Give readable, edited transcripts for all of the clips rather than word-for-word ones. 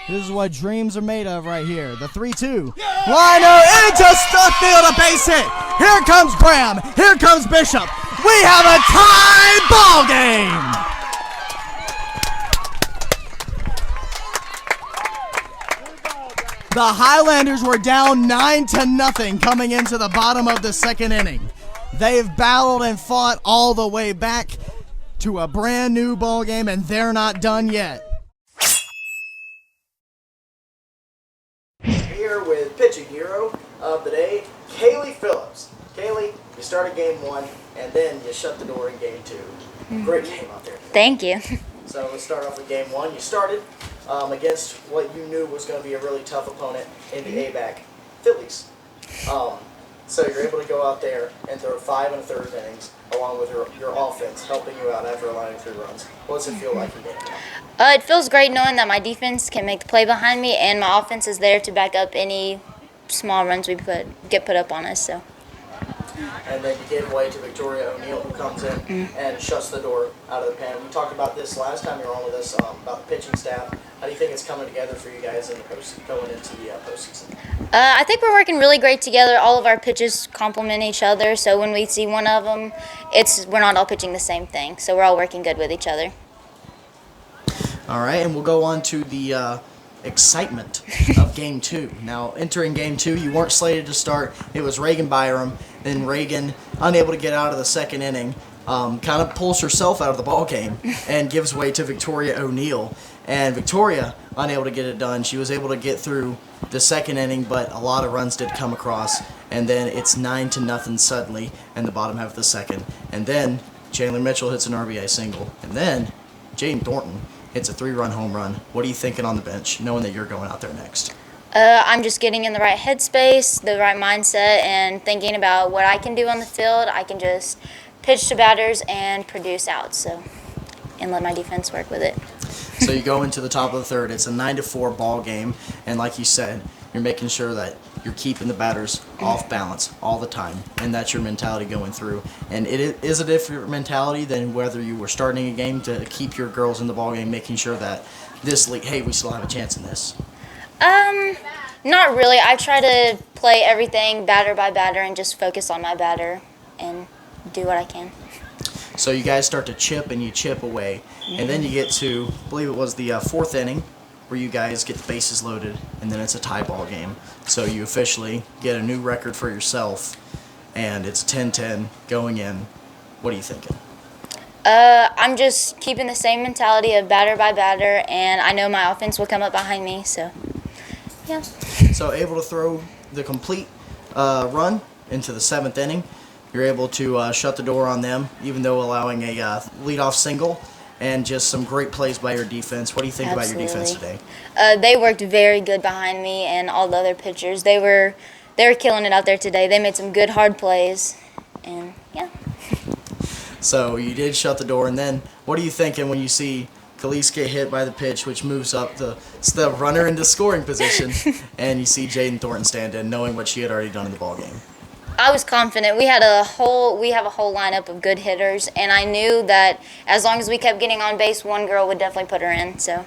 This is what dreams are made of right here. The 3-2. Liner into stuck field, a base hit. Here comes Graham. Here comes Bishop. We have a tie ball game. The Highlanders were down 9-0 coming into the bottom of the second inning. They've battled and fought all the way back to a brand new ball game, and they're not done yet. Here with pitching hero of the day, Kaylee Phillips. Kaylee, you started game 1, and then you shut the door in game 2. Great game out there. Thank you. So let's start off with game 1. You started against what you knew was going to be a really tough opponent in the ABAC Phillies. So you're able to go out there and throw 5 1/3 innings along with your offense helping you out after allowing 3 runs. What's it feel like in game 1? It feels great knowing that my defense can make the play behind me and my offense is there to back up any small runs we get put up on us. So. And then you gave away to Victoria O'Neill, who comes in and shuts the door out of the pen. We talked about this last time you were on with us, about the pitching staff. How do you think it's coming together for you guys in the going into the postseason? I think we're working really great together. All of our pitches complement each other, so when we see one of them, we're not all pitching the same thing. So we're all working good with each other. All right, and we'll go on to the excitement of Game 2. Now, entering Game 2, you weren't slated to start. It was Reagan Byram. Then Reagan, unable to get out of the second inning, kind of pulls herself out of the ball game and gives way to Victoria O'Neill. And Victoria, unable to get it done, she was able to get through the second inning, but a lot of runs did come across. And then it's 9-0 suddenly in the bottom half of the second. And then Chandler Mitchell hits an RBI single. And then Jaden Thornton hits a 3-run home run. What are you thinking on the bench, knowing that you're going out there next? I'm just getting in the right headspace, the right mindset, and thinking about what I can do on the field. I can just pitch to batters and produce outs, and let my defense work with it. So you go into the top of the third. It's a 9-4 ball game, and like you said, you're making sure that you're keeping the batters off balance all the time, and that's your mentality going through. And it is a different mentality than whether you were starting a game to keep your girls in the ball game, making sure that this league, hey, we still have a chance in this. Not really. I try to play everything batter by batter and just focus on my batter and do what I can. So you guys start to chip and you chip away, and then you get to, I believe it was the 4th inning, where you guys get the bases loaded, and then it's a tie ball game. So you officially get a new record for yourself, and it's 10-10 going in. What are you thinking? I'm just keeping the same mentality of batter by batter, and I know my offense will come up behind me, so yeah. So able to throw the complete run into the 7th inning. You're able to shut the door on them, even though allowing a leadoff single, and just some great plays by your defense. What do you think about your defense today? They worked very good behind me and all the other pitchers. They were killing it out there today. They made some good hard plays, and yeah. So you did shut the door, and then what are you thinking when you see Khalees get hit by the pitch, which moves up the runner into scoring position, and you see Jaden Thornton stand in, knowing what she had already done in the ballgame? I was confident. We have a whole lineup of good hitters, and I knew that as long as we kept getting on base, one girl would definitely put her in. So.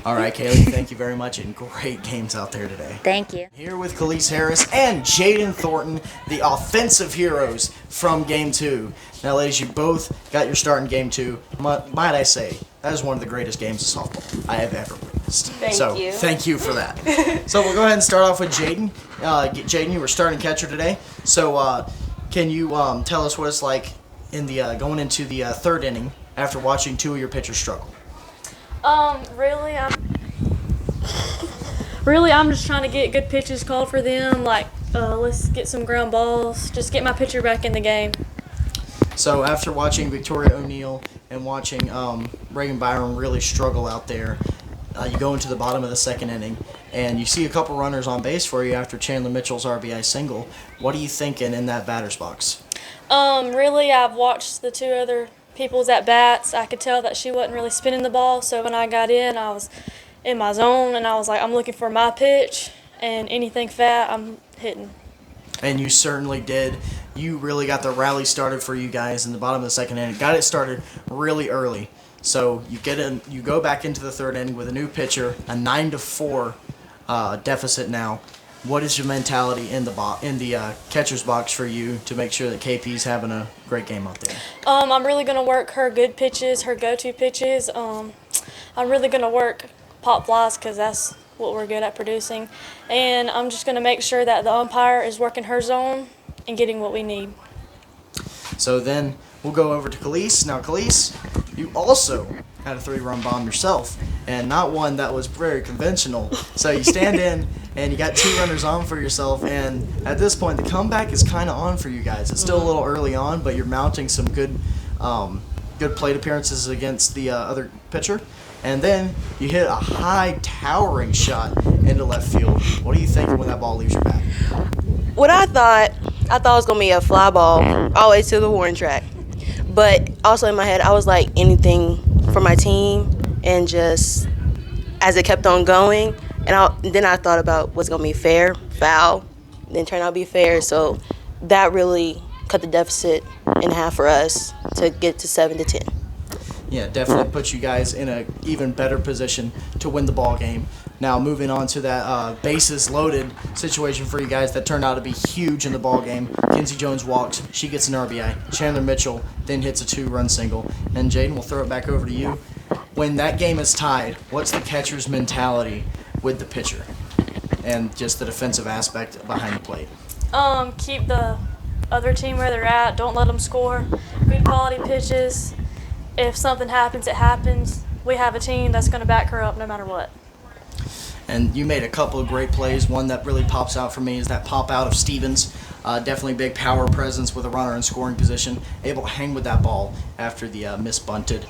All right, Kaylee, thank you very much, and great games out there today. Thank you. Here with Khalees Harris and Jaden Thornton, the offensive heroes from Game 2. Now, ladies, you both got your start in Game 2. Might I say, that is one of the greatest games of softball I have ever witnessed. Thank you. Thank you for that. So we'll go ahead and start off with Jaden. Jaden, you were starting catcher today. So can you tell us what it's like in the going into the 3rd inning after watching 2 of your pitchers struggle? Really, I'm just trying to get good pitches called for them. Like, let's get some ground balls. Just get my pitcher back in the game. So after watching Victoria O'Neill and watching Reagan Byram really struggle out there, you go into the bottom of the 2nd inning, and you see a couple runners on base for you after Chandler Mitchell's RBI single. What are you thinking in that batter's box? Really, I've watched the 2 other people's at-bats. I could tell that she wasn't really spinning the ball, so when I got in, I was in my zone, and I was like, I'm looking for my pitch, and anything fat, I'm hitting. And you certainly did. You really got the rally started for you guys in the bottom of the 2nd inning. Got it started really early. So you go back into the third inning with a new pitcher, a 9-4 deficit now. What is your mentality in the catcher's box for you to make sure that KP's having a great game out there? I'm really going to work her good pitches, her go-to pitches. I'm really going to work pop flies because that's what we're good at producing. And I'm just going to make sure that the umpire is working her zone and getting what we need. So then we'll go over to Khalees. Now, Khalees, you also had a 3-run bomb yourself, and not one that was very conventional. So you stand in, and you got 2 runners on for yourself, and at this point, the comeback is kind of on for you guys. It's still a little early on, but you're mounting some good plate appearances against the other pitcher. And then you hit a high, towering shot into left field. What are you thinking when that ball leaves your bat? What I thought it was going to be a fly ball all the way to the warning track. But also in my head, I was like, anything for my team. And just as it kept on going, and then I thought about what's going to be fair, foul, then turned out to be fair. So that really cut the deficit in half for us to get to 7-10. Yeah, definitely puts you guys in an even better position to win the ball game. Now, moving on to that bases loaded situation for you guys that turned out to be huge in the ball game. Kinsey Jones walks, she gets an RBI. Chandler Mitchell then hits a 2-run single. And Jaden, we'll throw it back over to you. When that game is tied, what's the catcher's mentality with the pitcher and just the defensive aspect behind the plate? Keep the other team where they're at. Don't let them score. Good quality pitches. If something happens, it happens. We have a team that's going to back her up no matter what. And you made a couple of great plays. One that really pops out for me is that pop out of Stevens. Definitely big power presence with a runner in scoring position. Able to hang with that ball after the misbunted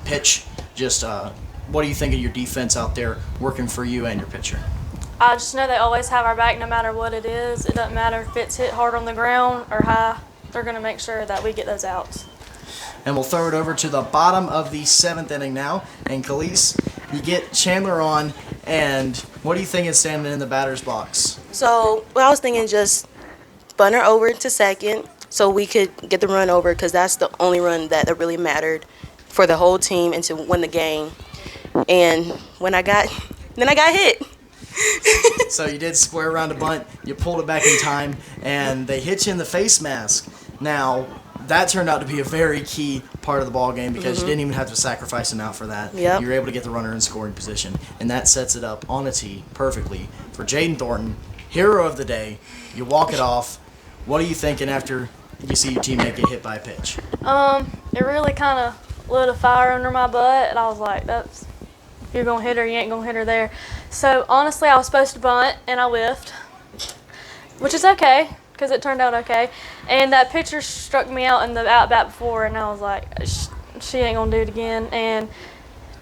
pitch. Just what do you think of your defense out there working for you and your pitcher? I just know they always have our back no matter what it is. It doesn't matter if it's hit hard on the ground or high. They're going to make sure that we get those outs. And we'll throw it over to the bottom of the 7th inning now. And Khalees, you get Chandler on, and what do you think is standing in the batter's box? So I was thinking just spun her over to second so we could get the run over because that's the only run that really mattered for the whole team and to win the game. And when I got hit. So you did square around a bunt, you pulled it back in time, and they hit you in the face mask. Now, that turned out to be a very key part of the ball game because you didn't even have to sacrifice an out for that. Yep. You were able to get the runner in scoring position, and that sets it up on a tee perfectly for Jaden Thornton, hero of the day. You walk it off. What are you thinking after you see your teammate get hit by a pitch? It really kind of lit a fire under my butt, and I was like, you're going to hit her, you ain't going to hit her there. So, honestly, I was supposed to bunt, and I whiffed, which is okay because it turned out okay. And that pitcher struck me out in the at-bat before, and I was like, she ain't going to do it again. And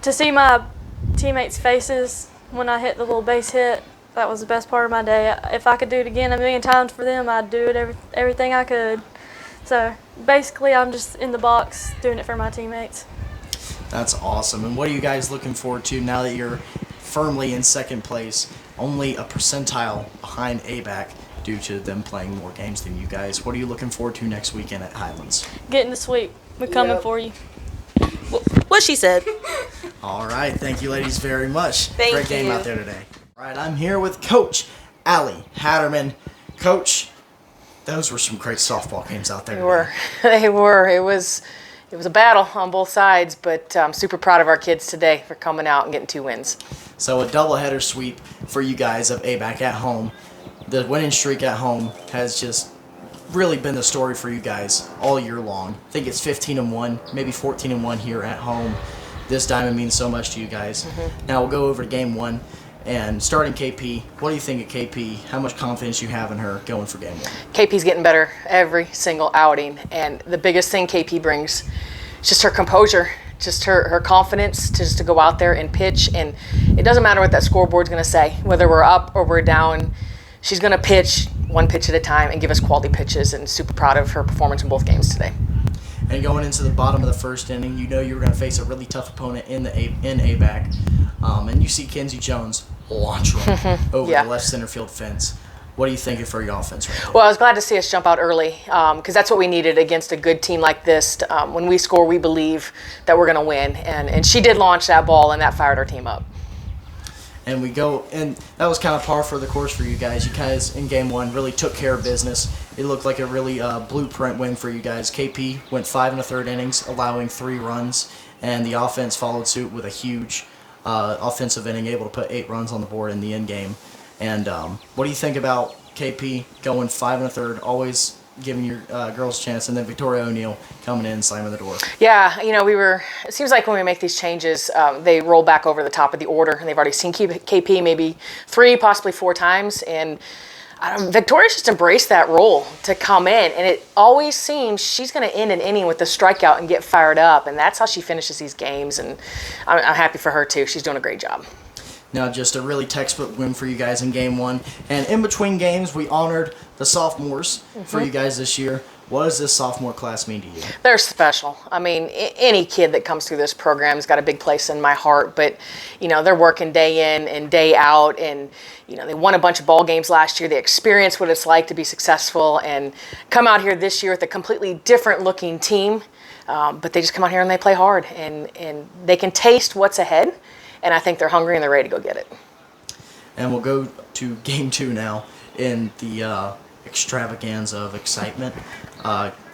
to see my teammates' faces when I hit the little base hit, that was the best part of my day. If I could do it again 1,000,000 times for them, I'd do it everything I could. So, basically, I'm just in the box doing it for my teammates. That's awesome. And what are you guys looking forward to now that you're firmly in second place, only a percentile behind ABAC due to them playing more games than you guys? What are you looking forward to next weekend at Highlands? Getting the sweep. We're coming for you. What she said. All right. Thank you, ladies, very much. Thank Great game you. out there today. All right. I'm here with Coach Allie Hatterman. Coach, those were some great softball games out there today. They were. It was a battle on both sides, but I'm super proud of our kids today for coming out and getting 2 wins. So a doubleheader sweep for you guys of ABAC at home. The winning streak at home has just really been the story for you guys all year long. I think it's 15-1, maybe 14-1 here at home. This diamond means so much to you guys. Now we'll go over to game 1. And starting KP, what do you think of KP? How much confidence you have in her going for game 1? KP's getting better every single outing, and the biggest thing KP brings is just her composure, just her confidence to go out there and pitch. And it doesn't matter what that scoreboard's going to say, whether we're up or we're down. She's going to pitch one pitch at a time and give us quality pitches, and super proud of her performance in both games today. And going into the bottom of the first inning, you know you were going to face a really tough opponent in ABAC. And you see Kinsey Jones launch her over the left center field fence. What are you thinking for your offense right now? Well, I was glad to see us jump out early because that's what we needed against a good team like this. When we score, we believe that we're going to win. And she did launch that ball, and that fired our team up. And we go, and that was kind of par for the course for you guys. You guys, in game one, really took care of business. It looked like a really blueprint win for you guys. KP went 5 1/3 innings, allowing 3 runs, and the offense followed suit with a huge offensive inning, able to put 8 runs on the board in the end game. And what do you think about KP going 5 1/3, always giving your girls a chance, and then Victoria O'Neill coming in and slamming the door? Yeah, it seems like when we make these changes, they roll back over the top of the order, and they've already seen KP maybe 3, possibly 4 times, and Victoria's just embraced that role to come in, and it always seems she's going to end an inning with a strikeout and get fired up, and that's how she finishes these games, and I'm happy for her too. She's doing a great job. Now, just a really textbook win for you guys in game one. And in between games, we honored the sophomores for you guys this year. What does this sophomore class mean to you? They're special. I mean, any kid that comes through this program's got a big place in my heart, but, they're working day in and day out, and, they won a bunch of ball games last year. They experienced what it's like to be successful and come out here this year with a completely different looking team, but they just come out here and they play hard, and they can taste what's ahead. And I think they're hungry and they're ready to go get it. And we'll go to game 2 now in the extravaganza of excitement.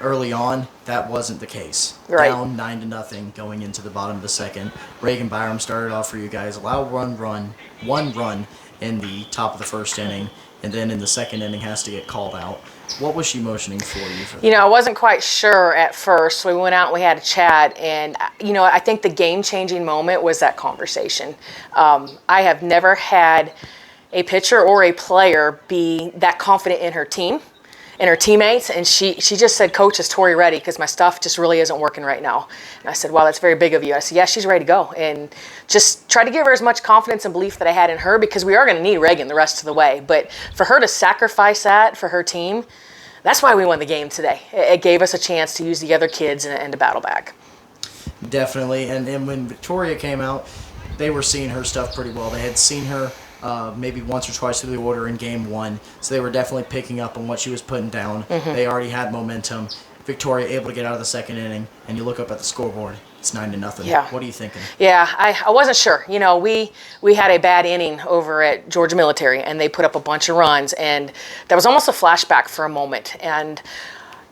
Early on, that wasn't the case. Right. Down 9-0 going into the bottom of the second. Reagan Byram started off for you guys. Allowed one run in the top of the first inning, and then in the second inning has to get called out. What was she motioning for you for that? I wasn't quite sure at first. So we went out and we had a chat, and I think the game-changing moment was that conversation. I have never had a pitcher or a player be that confident in her team and her teammates, and she just said, "Coach, is Tori ready? Because my stuff just really isn't working right now." And I said, "Wow, that's very big of you." I said, "Yeah, she's ready to go," and just try to give her as much confidence and belief that I had in her, because we are going to need Reagan the rest of the way. But for her to sacrifice that for her team, that's why we won the game today. It gave us a chance to use the other kids and to battle back. Definitely, and when Victoria came out, they were seeing her stuff pretty well. They had seen her maybe once or twice through the order in game 1, so they were definitely picking up on what she was putting down. They already had momentum. Victoria able to get out of the second inning, and you look up at the scoreboard, it's 9-0. Yeah. What are you thinking? Yeah, I wasn't sure. We had a bad inning over at Georgia Military, and they put up a bunch of runs, and that was almost a flashback for a moment. And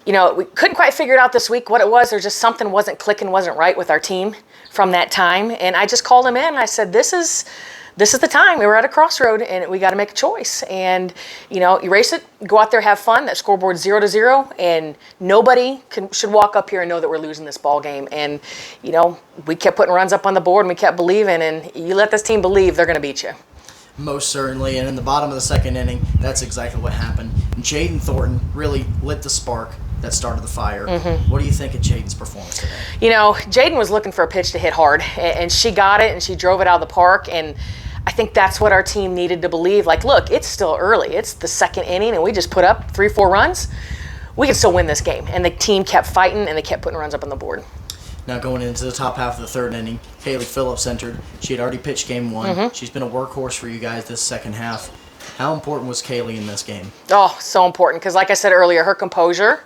we couldn't quite figure it out this week what it was. There's just something wasn't clicking, wasn't right with our team from that time. And I just called him in and I said, this is the time. We were at a crossroad and we got to make a choice. And, erase it, go out there, have fun. That scoreboard's 0-0, and nobody should walk up here and know that we're losing this ball game. And, we kept putting runs up on the board and we kept believing, and you let this team believe, they're going to beat you. Most certainly, and in the bottom of the second inning, that's exactly what happened. Jaden Thornton really lit the spark that started the fire. What do you think of Jaden's performance today? Jaden was looking for a pitch to hit hard, and she got it, and she drove it out of the park, and I think that's what our team needed to believe. Like, look, it's still early. It's the second inning, and we just put up 3-4 runs. We can still win this game. And the team kept fighting, and they kept putting runs up on the board. Now going into the top half of the third inning, Kaylee Phillips entered. She had already pitched game 1. She's been a workhorse for you guys this second half. How important was Kaylee in this game? Oh, so important, because like I said earlier, her composure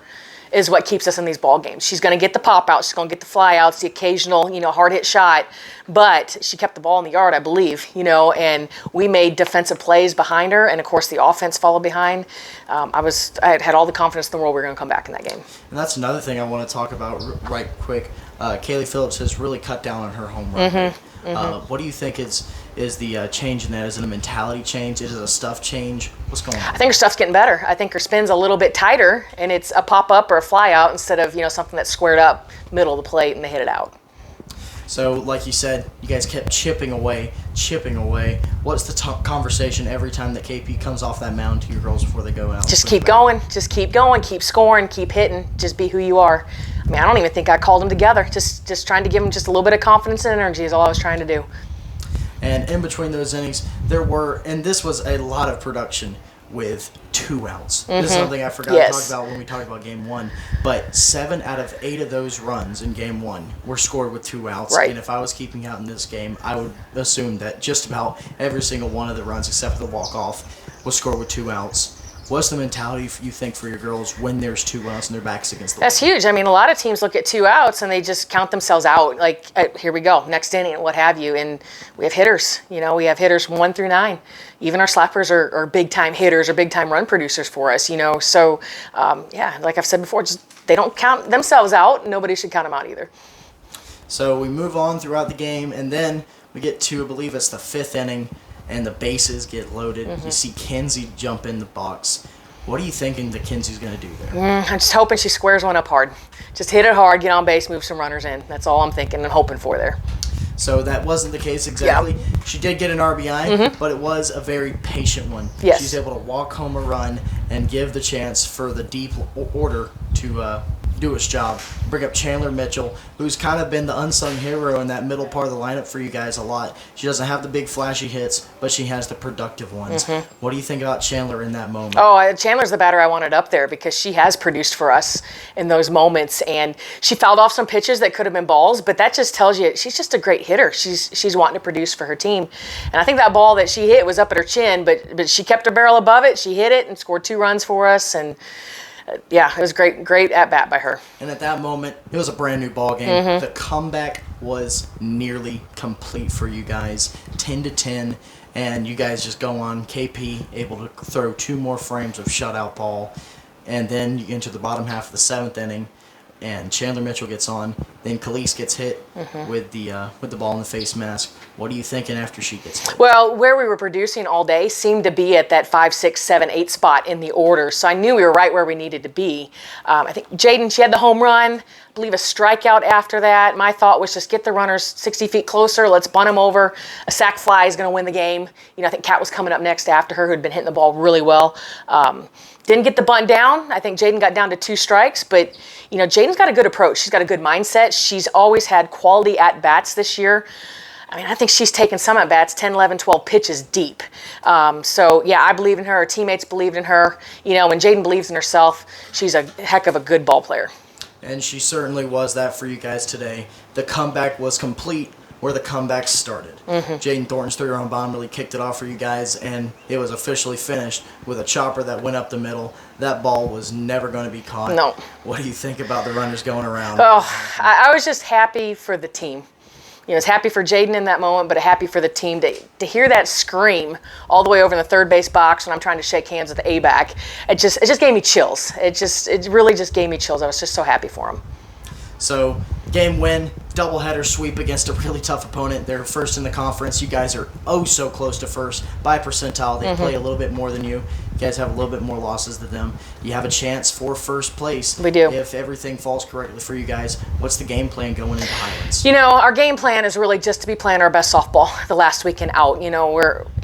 is what keeps us in these ball games. She's going to get the pop outs, she's going to get the fly outs, the occasional, hard hit shot, but she kept the ball in the yard, I believe, and we made defensive plays behind her, and of course the offense followed behind. I had all the confidence in the world we were going to come back in that game. And that's another thing I want to talk about right quick. Kaylee Phillips has really cut down on her home run rate. What do you think is the change in that? Is it a mentality change? Is it a stuff change? What's going on? I think her stuff's getting better. I think her spin's a little bit tighter, and it's a pop-up or a fly-out instead of, something that's squared up middle of the plate and they hit it out. So, like you said, you guys kept chipping away. What's the conversation every time that KP comes off that mound to your girls before they go out? Just keep going, keep scoring, keep hitting, just be who you are. I mean, I don't even think I called them together. Just trying to give them just a little bit of confidence and energy is all I was trying to do. And in between those innings, and this was a lot of production with 2 outs. This is something I forgot to talk about when we talked about game 1. But 7 out of 8 of those runs in game 1 were scored with 2 outs. Right. And if I was keeping out in this game, I would assume that just about every single one of the runs, except for the walk-off, was scored with 2 outs. What's the mentality you think for your girls when there's 2 outs and their backs against the That's wall? huge. I mean, a lot of teams look at 2 outs and they just count themselves out. Like, here we go, next inning, what have you. And we have hitters. We have hitters 1 through 9. Even our slappers are big-time hitters or big-time run producers for us, So, like I've said before, they don't count themselves out. Nobody should count them out either. So we move on throughout the game, and then we get to, I believe it's the 5th inning, and the bases get loaded. You see Kenzie jump in the box. What are you thinking that Kenzie's going to do there? I'm just hoping she squares one up hard. Just hit it hard, get on base, move some runners in. That's all I'm thinking and hoping for there. So that wasn't the case exactly. She did get an RBI, but it was a very patient one. Yes. She's able to walk home a run and give the chance for the deep order to do its job. Bring up Chandler Mitchell, who's kind of been the unsung hero in that middle part of the lineup for you guys a lot. She doesn't have the big flashy hits, but she has the productive ones. What do you think about Chandler in that moment? Oh, Chandler's the batter I wanted up there because she has produced for us in those moments. And she fouled off some pitches that could have been balls, but that just tells you she's just a great hitter. She's wanting to produce for her team. And I think that ball that she hit was up at her chin, but she kept her barrel above it. She hit it and scored 2 runs for us. And it was great at bat by her. And at that moment, it was a brand new ball game. The comeback was nearly complete for you guys, 10-10, and you guys just go on. KP able to throw 2 more frames of shutout ball, and then you get into the bottom half of the 7th inning, and Chandler Mitchell gets on. Then Khalees gets hit with the ball in the face mask. What are you thinking after she gets hit? Well, where we were producing all day seemed to be at that 5, 6, 7, 8 spot in the order. So I knew we were right where we needed to be. I think Jaden, she had the home run, I believe a strikeout after that. My thought was just get the runners 60 feet closer. Let's bunt them over. A sac fly is going to win the game. I think Kat was coming up next after her, who'd been hitting the ball really well. Didn't get the bunt down. I think Jaden got down to 2 strikes, but Jaden's got a good approach. She's got a good mindset. She's always had quality at-bats this year. I think she's taken some at-bats, 10, 11, 12 pitches deep. I believe in her. Her teammates believed in her. When Jaden believes in herself, she's a heck of a good ball player. And she certainly was that for you guys today. The comeback was complete where the comeback started. Jaden Thornton's 3-run bomb really kicked it off for you guys, and it was officially finished with a chopper that went up the middle. That ball was never going to be caught. No. What do you think about the runners going around? Oh, I was just happy for the team. I was happy for Jaden in that moment, but happy for the team to hear that scream all the way over in the third base box when I'm trying to shake hands with the A-back. It just gave me chills. It really just gave me chills. I was just so happy for him. So, game win, doubleheader sweep against a really tough opponent. They're first in the conference. You guys are so close to first by percentile. They play a little bit more than you. You guys have a little bit more losses than them. You have a chance for first place. We do. If everything falls correctly for you guys. What's the game plan going into Highlands? Our game plan is really just to be playing our best softball the last weekend out.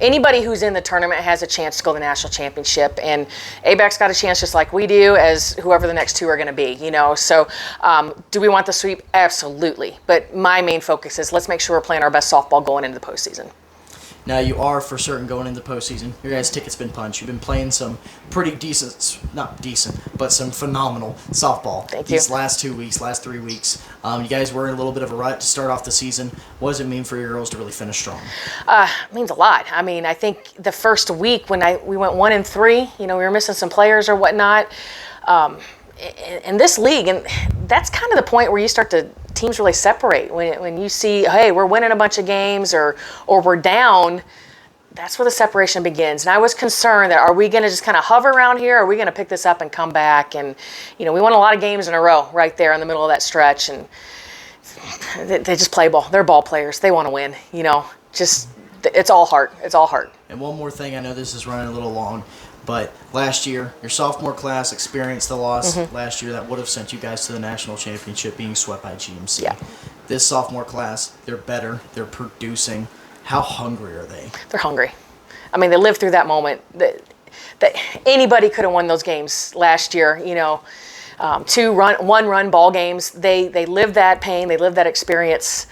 Anybody who's in the tournament has a chance to go to the national championship, and ABAC's got a chance just like we do as whoever the next 2 are going to be. So do we want the sweep? Absolutely. But my main focus is let's make sure we're playing our best softball going into the postseason. Now, you are for certain going into the postseason. Your guys' ticket's been punched. You've been playing some pretty decent, not decent, but some phenomenal softball. Thank you. These last 2 weeks, last 3 weeks. You guys were in a little bit of a rut to start off the season. What does it mean for your girls to really finish strong? It means a lot. I think the first week when we went 1-3, we were missing some players or whatnot. In this league, and that's kind of the point where you start to teams really separate when you see, hey, we're winning a bunch of games or we're down. That's where the separation begins. And I was concerned that are we going to just kind of hover around here? Or are we going to pick this up and come back? And we won a lot of games in a row right there in the middle of that stretch. And they just play ball. They're ball players. They want to win. It's all heart. It's all heart. And one more thing, I know this is running a little long, but last year, your sophomore class experienced the loss last year that would have sent you guys to the national championship being swept by GMC. Yeah. This sophomore class, they're better. They're producing. How hungry are they? They're hungry. They lived through that moment. That anybody could have won those games last year. 2 one-run ball games. They lived that pain. They lived that experience.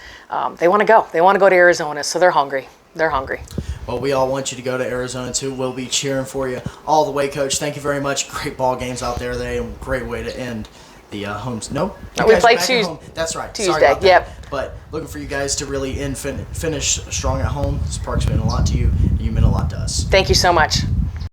They want to go. They want to go to Arizona, so they're hungry. They're hungry. Well, we all want you to go to Arizona, too. We'll be cheering for you all the way, Coach. Thank you very much. Great ball games out there today, and great way to end the homes. No, we played Tuesday. That's right. Tuesday. Sorry about that. Yep. But looking for you guys to really finish strong at home. This park's meant a lot to you, and you meant a lot to us. Thank you so much.